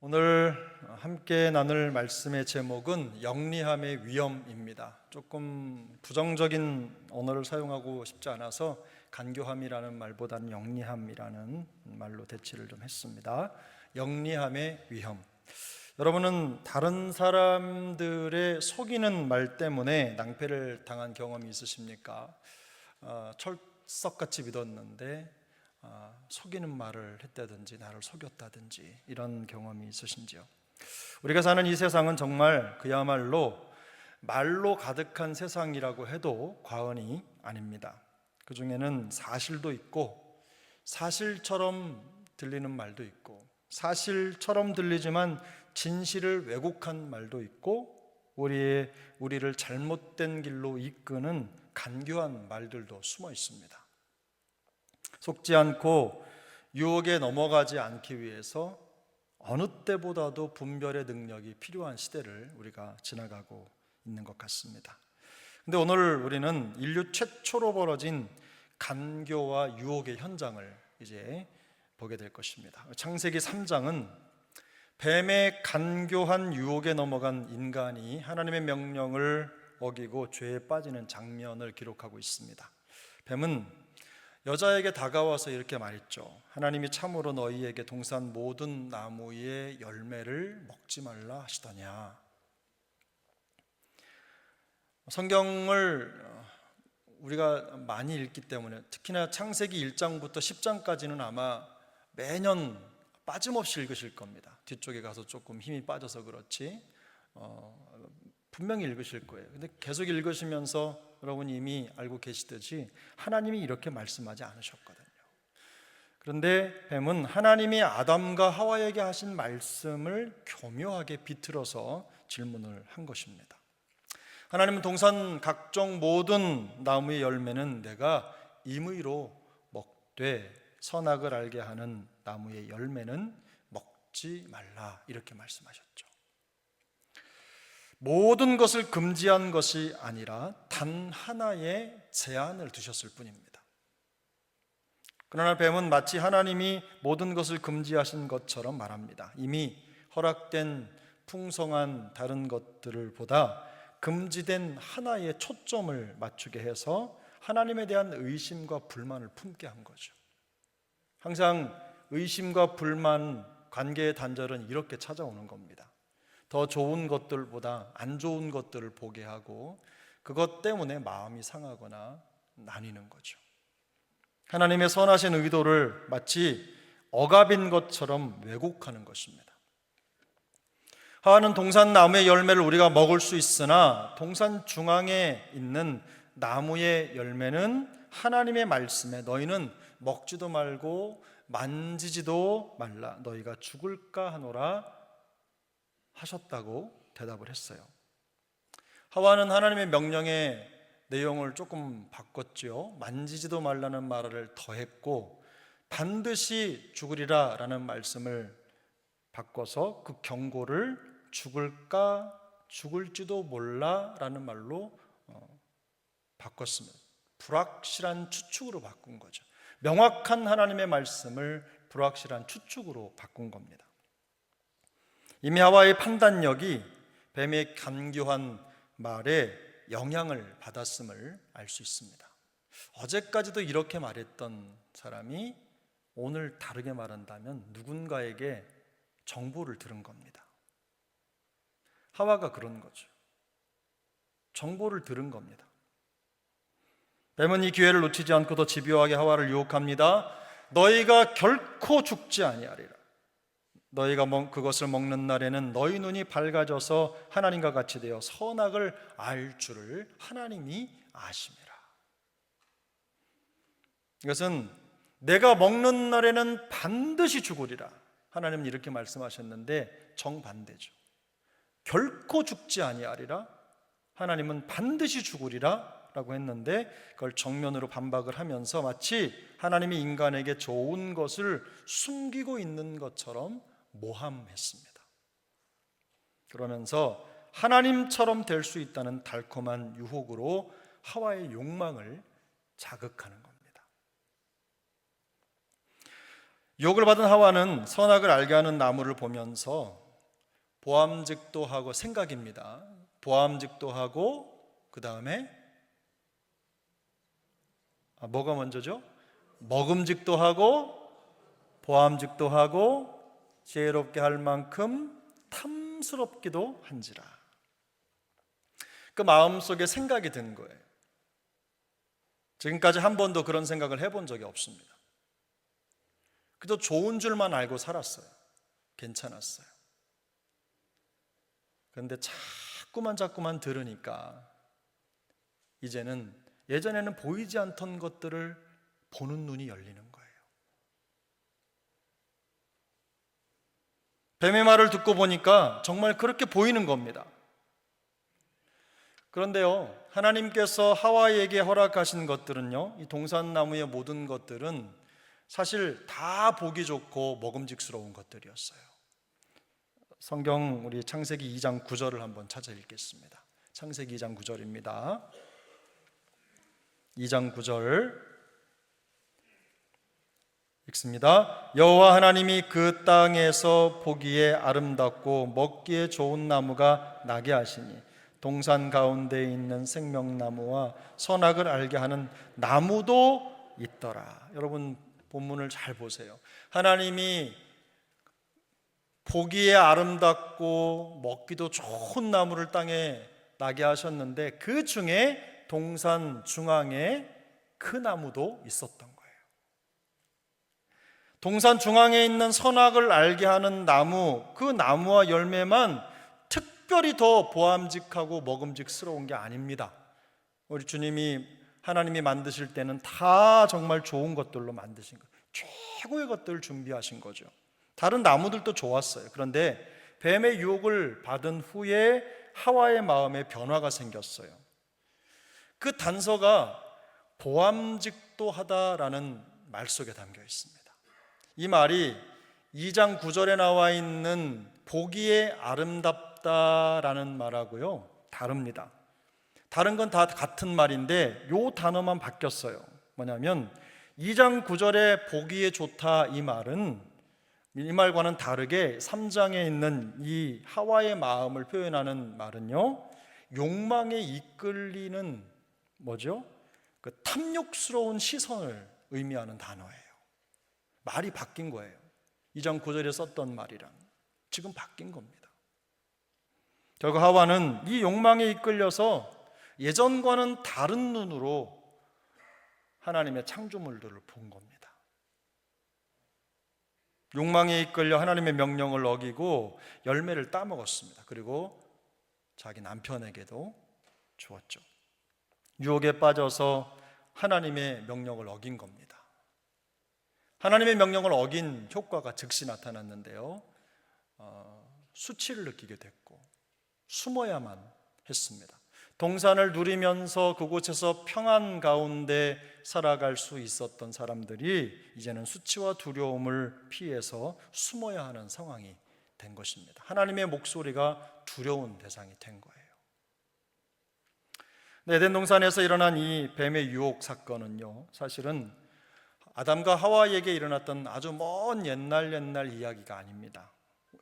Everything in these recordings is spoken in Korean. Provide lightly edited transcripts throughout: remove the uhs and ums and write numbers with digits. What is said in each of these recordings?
오늘 함께 나눌 말씀의 제목은 영리함의 위험입니다. 조금 부정적인 언어를 사용하고 싶지 않아서 간교함이라는 말보다는 영리함이라는 말로 대치를 좀 했습니다. 영리함의 위험. 여러분은 다른 사람들의 속이는 말 때문에 낭패를 당한 경험이 있으십니까? 철석같이 믿었는데 속이는 말을 했다든지 나를 속였다든지 이런 경험이 있으신지요? 우리가 사는 이 세상은 정말 그야말로 말로 가득한 세상이라고 해도 과언이 아닙니다. 그 중에는 사실도 있고 사실처럼 들리는 말도 있고 사실처럼 들리지만 진실을 왜곡한 말도 있고 우리를 잘못된 길로 이끄는 간교한 말들도 숨어 있습니다. 속지 않고 유혹에 넘어가지 않기 위해서 어느 때보다도 분별의 능력이 필요한 시대를 우리가 지나가고 있는 것 같습니다. 근데 오늘 우리는 인류 최초로 벌어진 간교와 유혹의 현장을 이제 보게 될 것입니다. 창세기 3장은 뱀의 간교한 유혹에 넘어간 인간이 하나님의 명령을 어기고 죄에 빠지는 장면을 기록하고 있습니다. 뱀은 여자에게 다가와서 이렇게 말했죠. 하나님이 참으로 너희에게 동산 모든 나무의 열매를 먹지 말라 하시더냐. 성경을 우리가 많이 읽기 때문에 특히나 창세기 1장부터 10장까지는 아마 매년 빠짐없이 읽으실 겁니다. 뒤쪽에 가서 조금 힘이 빠져서 그렇지 분명히 읽으실 거예요. 근데 계속 읽으시면서 여러분이 이미 알고 계시듯이 하나님이 이렇게 말씀하지 않으셨거든요. 그런데 뱀은 하나님이 아담과 하와에게 하신 말씀을 교묘하게 비틀어서 질문을 한 것입니다. 하나님은 동산 각종 모든 나무의 열매는 내가 임의로 먹되 선악을 알게 하는 나무의 열매는 먹지 말라 이렇게 말씀하셨죠. 모든 것을 금지한 것이 아니라 단 하나의 제한을 두셨을 뿐입니다. 그러나 뱀은 마치 하나님이 모든 것을 금지하신 것처럼 말합니다. 이미 허락된 풍성한 다른 것들을 보다 금지된 하나의 초점을 맞추게 해서 하나님에 대한 의심과 불만을 품게 한 거죠. 항상 의심과 불만, 관계의 단절은 이렇게 찾아오는 겁니다. 더 좋은 것들보다 안 좋은 것들을 보게 하고 그것 때문에 마음이 상하거나 나뉘는 거죠. 하나님의 선하신 의도를 마치 억압인 것처럼 왜곡하는 것입니다. 하와는 동산 나무의 열매를 우리가 먹을 수 있으나 동산 중앙에 있는 나무의 열매는 하나님의 말씀에 너희는 먹지도 말고 만지지도 말라 너희가 죽을까 하노라 하셨다고 대답을 했어요. 하와는 하나님의 명령의 내용을 조금 바꿨죠. 만지지도 말라는 말을 더했고 반드시 죽으리라 라는 말씀을 바꿔서 그 경고를 죽을까 죽을지도 몰라 라는 말로 바꿨습니다. 불확실한 추측으로 바꾼 거죠. 명확한 하나님의 말씀을 불확실한 추측으로 바꾼 겁니다. 이미 하와의 판단력이 뱀의 간교한 말에 영향을 받았음을 알 수 있습니다. 어제까지도 이렇게 말했던 사람이 오늘 다르게 말한다면 누군가에게 정보를 들은 겁니다. 하와가 그런 거죠. 정보를 들은 겁니다. 뱀은 이 기회를 놓치지 않고 더 집요하게 하와를 유혹합니다. 너희가 결코 죽지 아니하리라. 너희가 그것을 먹는 날에는 너희 눈이 밝아져서 하나님과 같이 되어 선악을 알 줄을 하나님이 아심이라. 이것은 내가 먹는 날에는 반드시 죽으리라. 하나님은 이렇게 말씀하셨는데 정반대죠. 결코 죽지 아니하리라. 하나님은 반드시 죽으리라 라고 했는데 그걸 정면으로 반박을 하면서 마치 하나님이 인간에게 좋은 것을 숨기고 있는 것처럼 모함했습니다. 그러면서 하나님처럼 될 수 있다는 달콤한 유혹으로 하와의 욕망을 자극하는 겁니다. 유혹을 받은 하와는 선악을 알게 하는 나무를 보면서 보암직도 하고, 생각입니다. 보암직도 하고, 그 다음에 뭐가 먼저죠? 먹음직도 하고 보암직도 하고 지혜롭게 할 만큼 탐스럽기도 한지라. 그 마음속에 생각이 든 거예요. 지금까지 한 번도 그런 생각을 해본 적이 없습니다. 그저 좋은 줄만 알고 살았어요. 괜찮았어요. 그런데 자꾸만 들으니까 이제는 예전에는 보이지 않던 것들을 보는 눈이 열리는 거예요. 뱀의 말을 듣고 보니까 정말 그렇게 보이는 겁니다. 그런데요, 하나님께서 하와에게 허락하신 것들은요, 이 동산나무의 모든 것들은 사실 다 보기 좋고 먹음직스러운 것들이었어요. 성경 우리 창세기 2장 9절을 한번 찾아 읽겠습니다. 창세기 2장 9절입니다. 2장 9절 읽습니다. 여호와 하나님이 그 땅에서 보기에 아름답고 먹기에 좋은 나무가 나게 하시니 동산 가운데 있는 생명나무와 선악을 알게 하는 나무도 있더라. 여러분 본문을 잘 보세요. 하나님이 보기에 아름답고 먹기도 좋은 나무를 땅에 나게 하셨는데 그 중에 동산 중앙에 그 나무도 있었던 거예요. 동산 중앙에 있는 선악을 알게 하는 나무, 그 나무와 열매만 특별히 더 보암직하고 먹음직스러운 게 아닙니다. 우리 주님이 하나님이 만드실 때는 다 정말 좋은 것들로 만드신 거예요. 최고의 것들을 준비하신 거죠. 다른 나무들도 좋았어요. 그런데 뱀의 유혹을 받은 후에 하와의 마음에 변화가 생겼어요. 그 단서가 보암직도 하다라는 말 속에 담겨 있습니다. 이 말이 2장 9절에 나와 있는 보기에 아름답다라는 말하고요 다릅니다. 다른 건 다 같은 말인데 요 단어만 바뀌었어요. 뭐냐면 2장 9절에 보기에 좋다 이 말은 이 말과는 다르게 3장에 있는 이 하와의 마음을 표현하는 말은요 욕망에 이끌리는 뭐죠? 그 탐욕스러운 시선을 의미하는 단어예요. 말이 바뀐 거예요. 2장 9절에 썼던 말이랑 지금 바뀐 겁니다. 결국 하와는 이 욕망에 이끌려서 예전과는 다른 눈으로 하나님의 창조물들을 본 겁니다. 욕망에 이끌려 하나님의 명령을 어기고 열매를 따먹었습니다. 그리고 자기 남편에게도 주었죠. 유혹에 빠져서 하나님의 명령을 어긴 겁니다. 하나님의 명령을 어긴 효과가 즉시 나타났는데요 수치를 느끼게 됐고 숨어야만 했습니다. 동산을 누리면서 그곳에서 평안 가운데 살아갈 수 있었던 사람들이 이제는 수치와 두려움을 피해서 숨어야 하는 상황이 된 것입니다. 하나님의 목소리가 두려운 대상이 된 거예요. 에덴 동산에서 일어난 이 뱀의 유혹 사건은요 사실은 아담과 하와에게 일어났던 아주 먼 옛날 이야기가 아닙니다.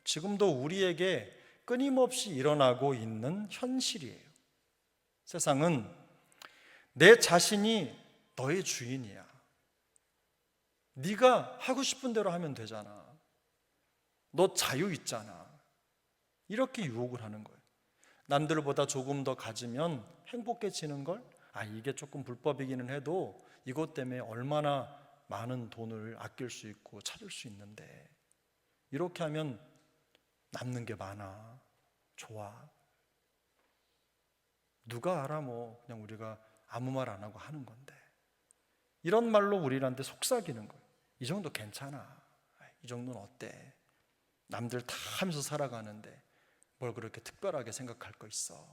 지금도 우리에게 끊임없이 일어나고 있는 현실이에요. 세상은 내 자신이 너의 주인이야. 네가 하고 싶은 대로 하면 되잖아. 너 자유 있잖아. 이렇게 유혹을 하는 거예요. 남들보다 조금 더 가지면 행복해지는 걸? 이게 조금 불법이기는 해도 이것 때문에 얼마나 많은 돈을 아낄 수 있고 찾을 수 있는데 이렇게 하면 남는 게 많아. 좋아. 누가 알아 뭐 그냥 우리가 아무 말 안 하고 하는 건데 이런 말로 우리한테 속삭이는 거예요. 이 정도 괜찮아. 이 정도는 어때? 남들 다 하면서 살아가는데 뭘 그렇게 특별하게 생각할 거 있어.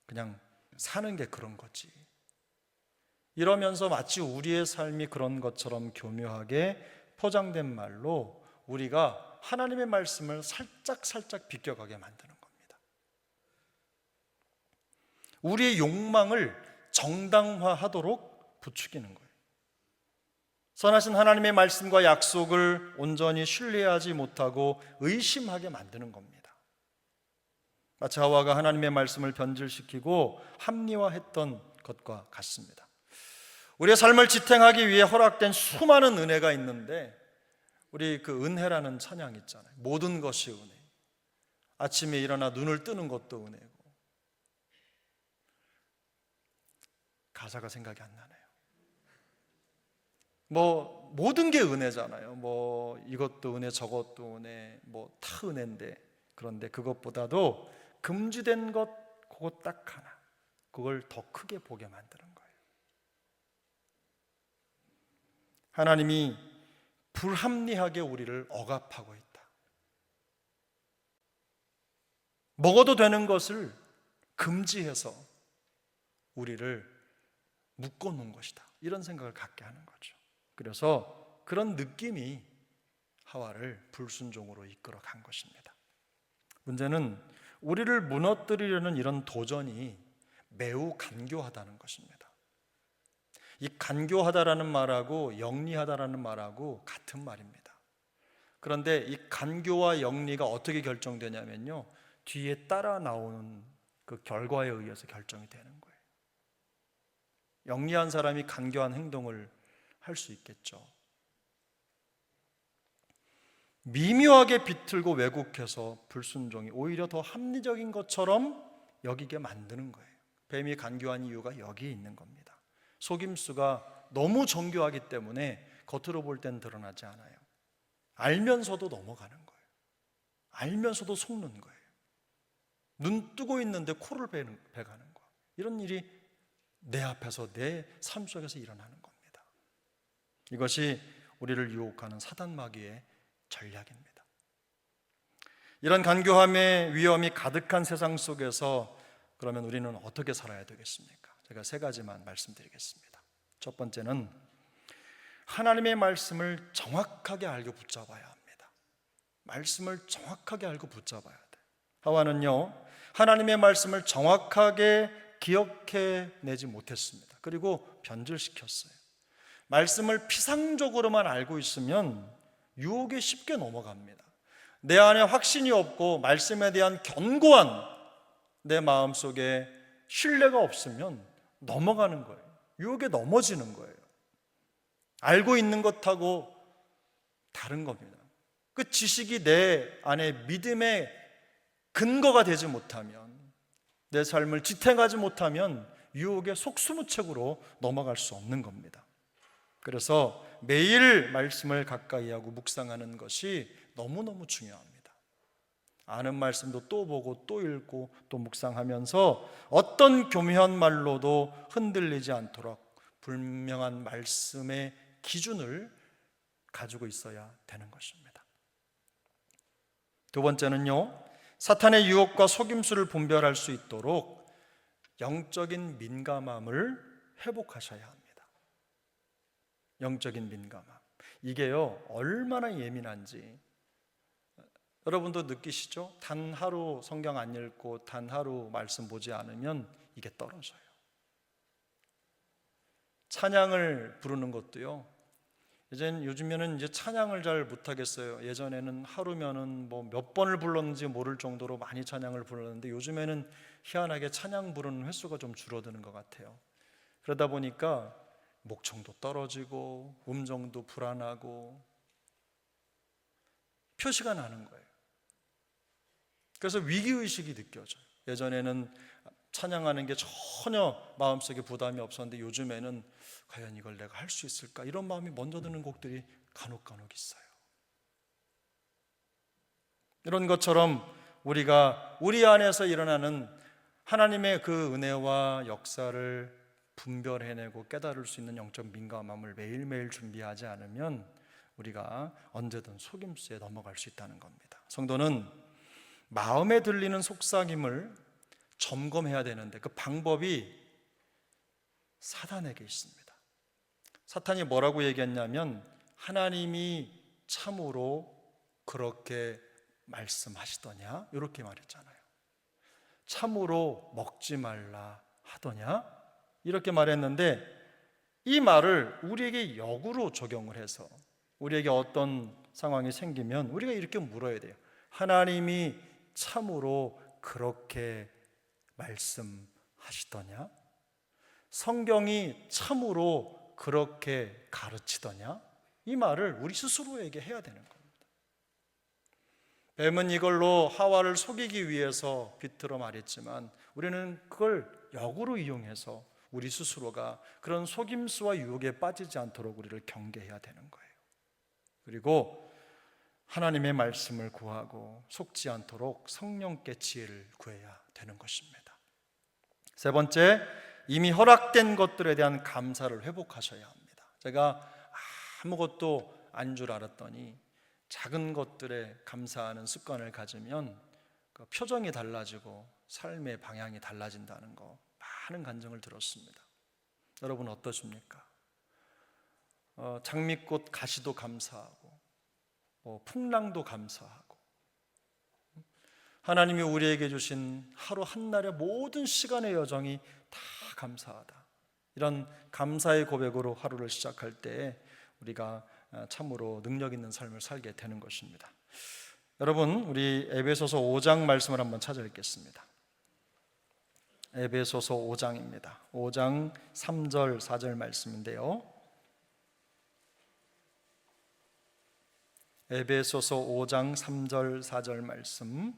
그냥 사는 게 그런 거지. 이러면서 마치 우리의 삶이 그런 것처럼 교묘하게 포장된 말로 우리가 하나님의 말씀을 살짝 비껴가게 만드는 겁니다. 우리의 욕망을 정당화하도록 부추기는 거예요. 선하신 하나님의 말씀과 약속을 온전히 신뢰하지 못하고 의심하게 만드는 겁니다. 마치 하와가 하나님의 말씀을 변질시키고 합리화했던 것과 같습니다. 우리의 삶을 지탱하기 위해 허락된 수많은 은혜가 있는데, 우리 그 은혜라는 찬양 있잖아요. 모든 것이 은혜. 아침에 일어나 눈을 뜨는 것도 은혜고. 가사가 생각이 안 나네요. 모든 게 은혜잖아요. 이것도 은혜, 저것도 은혜, 다 은혜인데, 그런데 그것보다도 금지된 것, 그거 딱 하나, 그걸 더 크게 보게 만드는 거예요. 하나님이 불합리하게 우리를 억압하고 있다. 먹어도 되는 것을 금지해서 우리를 묶어놓은 것이다, 이런 생각을 갖게 하는 거죠. 그래서 그런 느낌이 하와를 불순종으로 이끌어 간 것입니다. 문제는 우리를 무너뜨리려는 이런 도전이 매우 간교하다는 것입니다. 이 간교하다라는 말하고 영리하다라는 말하고 같은 말입니다. 그런데 이 간교와 영리가 어떻게 결정되냐면요, 뒤에 따라 나오는 그 결과에 의해서 결정이 되는 거예요. 영리한 사람이 간교한 행동을 할 수 있겠죠. 미묘하게 비틀고 왜곡해서 불순종이 오히려 더 합리적인 것처럼 여기게 만드는 거예요. 뱀이 간교한 이유가 여기에 있는 겁니다. 속임수가 너무 정교하기 때문에 겉으로 볼 땐 드러나지 않아요. 알면서도 넘어가는 거예요. 알면서도 속는 거예요. 눈 뜨고 있는데 코를 베가는 거예요. 이런 일이 내 앞에서, 내 삶 속에서 일어나는 겁니다. 이것이 우리를 유혹하는 사단 마귀의 전략입니다. 이런 간교함의 위험이 가득한 세상 속에서 그러면 우리는 어떻게 살아야 되겠습니까? 제가 세 가지만 말씀드리겠습니다. 첫 번째는 하나님의 말씀을 정확하게 알고 붙잡아야 합니다. 말씀을 정확하게 알고 붙잡아야 돼. 하와는요, 하나님의 말씀을 정확하게 기억해내지 못했습니다. 그리고 변질시켰어요. 말씀을 피상적으로만 알고 있으면 유혹에 쉽게 넘어갑니다. 내 안에 확신이 없고 말씀에 대한 견고한 내 마음속에 신뢰가 없으면 넘어가는 거예요. 유혹에 넘어지는 거예요. 알고 있는 것하고 다른 겁니다. 그 지식이 내 안에 믿음의 근거가 되지 못하면, 내 삶을 지탱하지 못하면 유혹의 속수무책으로 넘어갈 수 없는 겁니다. 그래서 매일 말씀을 가까이 하고 묵상하는 것이 너무너무 중요합니다. 아는 말씀도 또 보고 또 읽고 또 묵상하면서 어떤 교묘한 말로도 흔들리지 않도록 분명한 말씀의 기준을 가지고 있어야 되는 것입니다. 두 번째는요, 사탄의 유혹과 속임수를 분별할 수 있도록 영적인 민감함을 회복하셔야 합니다. 영적인 민감함, 이게요 얼마나 예민한지 여러분도 느끼시죠? 단 하루 성경 안 읽고 단 하루 말씀 보지 않으면 이게 떨어져요. 찬양을 부르는 것도요, 요즘에는 이제 찬양을 잘 못하겠어요. 예전에는 하루면은 몇 번을 불렀는지 모를 정도로 많이 찬양을 불렀는데, 요즘에는 희한하게 찬양 부르는 횟수가 좀 줄어드는 것 같아요. 그러다 보니까 목청도 떨어지고 음정도 불안하고 표시가 나는 거예요. 그래서 위기의식이 느껴져요. 예전에는 찬양하는 게 전혀 마음속에 부담이 없었는데 요즘에는 과연 이걸 내가 할 수 있을까, 이런 마음이 먼저 드는 곡들이 간혹 있어요. 이런 것처럼 우리가 우리 안에서 일어나는 하나님의 그 은혜와 역사를 분별해내고 깨달을 수 있는 영적 민감함을 매일매일 준비하지 않으면 우리가 언제든 속임수에 넘어갈 수 있다는 겁니다. 성도는 마음에 들리는 속삭임을 점검해야 되는데 그 방법이 사탄에게 있습니다. 사탄이 뭐라고 얘기했냐면, 하나님이 참으로 그렇게 말씀하시더냐, 이렇게 말했잖아요. 참으로 먹지 말라 하더냐, 이렇게 말했는데 이 말을 우리에게 역으로 적용을 해서 우리에게 어떤 상황이 생기면 우리가 이렇게 물어야 돼요. 하나님이 참으로 그렇게 말씀하시더냐? 성경이 참으로 그렇게 가르치더냐? 이 말을 우리 스스로에게 해야 되는 겁니다. 뱀은 이걸로 하와를 속이기 위해서 비틀어 말했지만 우리는 그걸 역으로 이용해서 우리 스스로가 그런 속임수와 유혹에 빠지지 않도록 우리를 경계해야 되는 거예요. 그리고 하나님의 말씀을 구하고 속지 않도록 성령께 지혜를 구해야 되는 것입니다. 세 번째, 이미 허락된 것들에 대한 감사를 회복하셔야 합니다. 제가 아무것도 아닌 줄 알았더니 작은 것들에 감사하는 습관을 가지면 그 표정이 달라지고 삶의 방향이 달라진다는 거 많은 간증을 들었습니다. 여러분 어떠십니까? 장미꽃 가시도 감사하고 풍랑도 감사하고 하나님이 우리에게 주신 하루 한날의 모든 시간의 여정이 다 감사하다. 이런 감사의 고백으로 하루를 시작할 때 우리가 참으로 능력 있는 삶을 살게 되는 것입니다. 여러분, 우리 에베소서 5장 말씀을 한번 찾아 읽겠습니다. 에베소서 5장입니다. 5장 3절 4절 말씀인데요. 에베소서 5장 3절 4절 말씀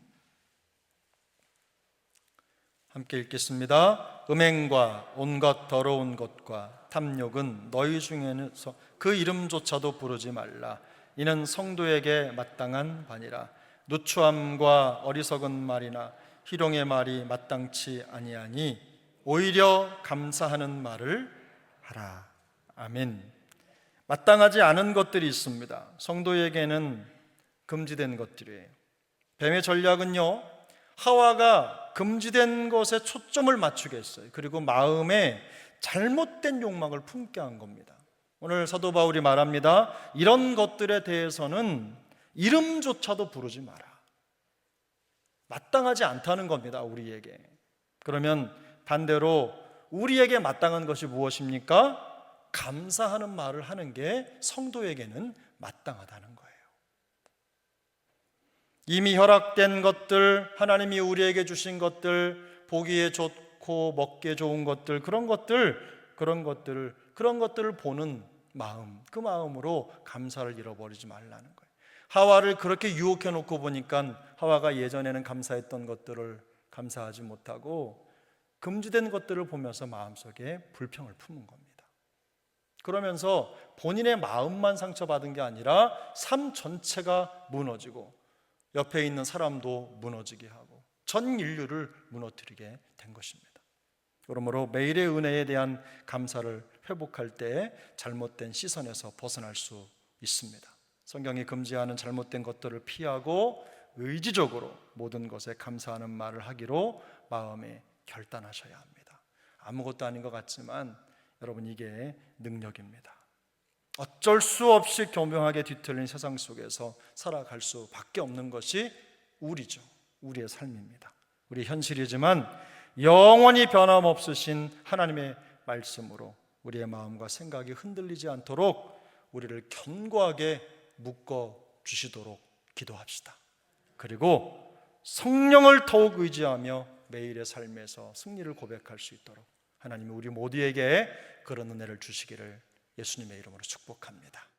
함께 읽겠습니다. 음행과 온갖 더러운 것과 탐욕은 너희 중에서 그 이름조차도 부르지 말라. 이는 성도에게 마땅한 바니라. 누추함과 어리석은 말이나 희롱의 말이 마땅치 아니하니 오히려 감사하는 말을 하라. 아멘. 마땅하지 않은 것들이 있습니다. 성도에게는 금지된 것들이에요. 뱀의 전략은요, 하와가 금지된 것에 초점을 맞추게 했어요. 그리고 마음에 잘못된 욕망을 품게 한 겁니다. 오늘 사도 바울이 말합니다. 이런 것들에 대해서는 이름조차도 부르지 마라. 마땅하지 않다는 겁니다, 우리에게. 그러면 반대로 우리에게 마땅한 것이 무엇입니까? 감사하는 말을 하는 게 성도에게는 마땅하다는 거예요. 이미 허락된 것들, 하나님이 우리에게 주신 것들, 보기에 좋고 먹기에 좋은 것들, 그런 것들을 보는 마음, 그 마음으로 감사를 잃어버리지 말라는 거예요. 하와를 그렇게 유혹해 놓고 보니까 하와가 예전에는 감사했던 것들을 감사하지 못하고 금지된 것들을 보면서 마음속에 불평을 품은 겁니다. 그러면서 본인의 마음만 상처받은 게 아니라 삶 전체가 무너지고 옆에 있는 사람도 무너지게 하고 전 인류를 무너뜨리게 된 것입니다. 그러므로 매일의 은혜에 대한 감사를 회복할 때 잘못된 시선에서 벗어날 수 있습니다. 성경이 금지하는 잘못된 것들을 피하고 의지적으로 모든 것에 감사하는 말을 하기로 마음에 결단하셔야 합니다. 아무것도 아닌 것 같지만 여러분, 이게 능력입니다. 어쩔 수 없이 교묘하게 뒤틀린 세상 속에서 살아갈 수밖에 없는 것이 우리죠. 우리의 삶입니다. 우리의 현실이지만 영원히 변함없으신 하나님의 말씀으로 우리의 마음과 생각이 흔들리지 않도록 우리를 견고하게 묶어 주시도록 기도합시다. 그리고 성령을 더욱 의지하며 매일의 삶에서 승리를 고백할 수 있도록 하나님이 우리 모두에게 그런 은혜를 주시기를 예수님의 이름으로 축복합니다.